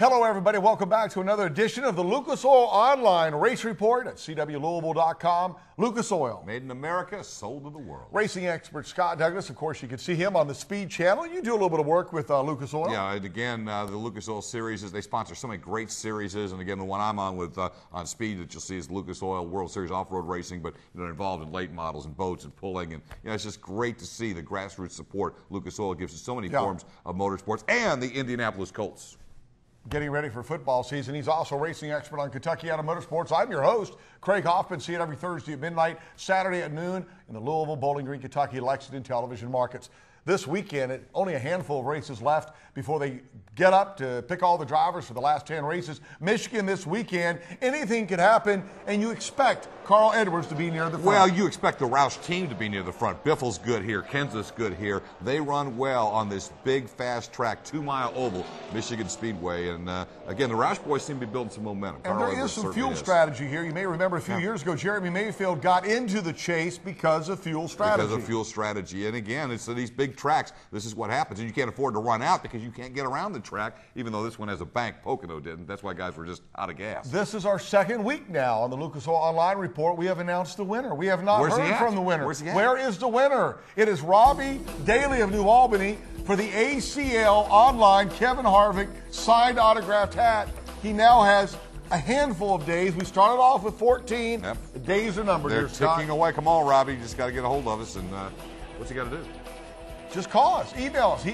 Hello, everybody. Welcome back to another edition of the Lucas Oil Online Race Report at CWLouisville.com. Lucas Oil. Made in America, sold to the world. Racing expert Scott Douglas. Of course, you can see him on the Speed Channel. You do a little bit of work with Lucas Oil. Yeah, and again, the Lucas Oil series, they sponsor so many great series. And again, the one I'm on with on Speed that you'll see is Lucas Oil World Series Off-Road Racing, but involved in late models and boats and pulling. And it's just great to see the grassroots support Lucas Oil gives to so many forms of motorsports, and the Indianapolis Colts. Getting ready for football season. He's also racing expert on Kentucky Auto Motorsports. I'm your host, Craig Hoffman. See it every Thursday at midnight, Saturday at noon in the Louisville, Bowling Green, Kentucky, Lexington television markets. This weekend, only a handful of races left before they get up to pick all the drivers for the last 10 races. Michigan this weekend, anything could happen, and you expect Carl Edwards to be near the front. Well, you expect the Roush team to be near the front. Biffle's good here. Kenseth's good here. They run well on this big, fast track, 2-mile oval, Michigan Speedway. And again, the Roush boys seem to be building some momentum. And there is some fuel strategy here. You may remember a few years ago, Jeremy Mayfield got into the chase because of fuel strategy. Because of fuel strategy. And again, it's these big tracks. This is what happens. And you can't afford to run out because you can't get around the track, even though this one has a bank. Pocono didn't. That's why guys were just out of gas. This is our second week now on the Lucas Oil Online Report. We have announced the winner. We have not heard from the winner. Where's he at? Where is the winner? It is Robbie Daly of New Albany for the ACL Online Kevin Harvick signed autographed hat. He now has a handful of days. We started off with 14. Yep. The days are numbered. They're ticking away. Come on, Robbie. You just got to get a hold of us. And what's he got to do? Just call us, email us. He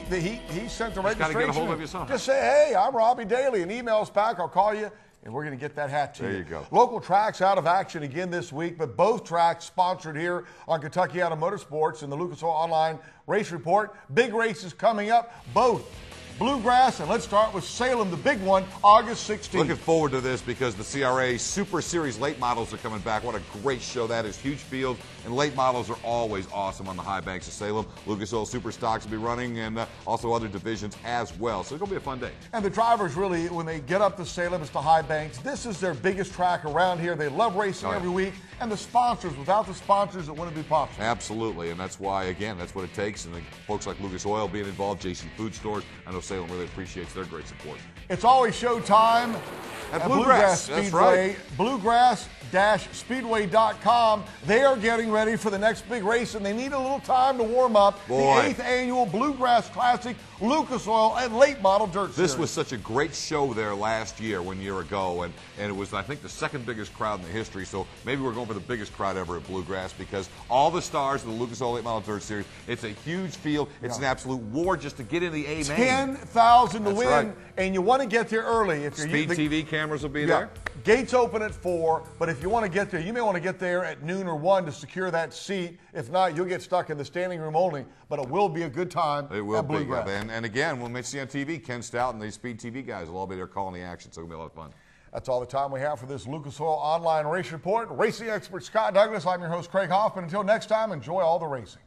sent the registration. Got to get a hold of you somehow. Just say, hey, I'm Robbie Daly, and email us back. I'll call you, and we're going to get that hat to you. There you go. Local tracks out of action again this week, but both tracks sponsored here on Kentucky Auto Motorsports and the Lucas Oil Online Race Report. Big races coming up, both Bluegrass, and let's start with Salem, the big one, August 16th. Looking forward to this because the CRA Super Series late models are coming back. What a great show that is. Huge field, and late models are always awesome on the high banks of Salem. Lucas Oil Super Stocks will be running, and also other divisions as well. So it's going to be a fun day. And the drivers really, when they get up to Salem, it's the high banks. This is their biggest track around here. They love racing every week. And the sponsors, without the sponsors, it wouldn't be possible. Absolutely, and that's why, again, that's what it takes. And the folks like Lucas Oil being involved, JC Food Stores, I know Salem really appreciates their great support. It's always showtime at Bluegrass Speedway. That's right. Bluegrass-speedway.com. They are getting ready for the next big race, and they need a little time to warm up. Boy. The 8th annual Bluegrass Classic Lucas Oil and Late Model Dirt Series. This was such a great show there last year, 1 year ago, and it was, I think, the second biggest crowd in the history. So maybe we're going for the biggest crowd ever at Bluegrass because all the stars of the Lucas Oil Late Model Dirt Series. It's a huge field. It's an absolute war just to get in the A main. 10,000 to win, right. And you want to get there early. If you're Speed TV cameras will be there. Gates open at 4, but if you want to get there, you may want to get there at noon or 1 to secure that seat. If not, you'll get stuck in the standing room only, but it will be a good time it will at Bluegrass. Be, and again, when we see on TV, Ken Stout and the Speed TV guys will all be there calling the action, so it'll be a lot of fun. That's all the time we have for this Lucas Oil Online Race Report. Racing expert Scott Douglas, I'm your host, Craig Hoffman. Until next time, enjoy all the racing.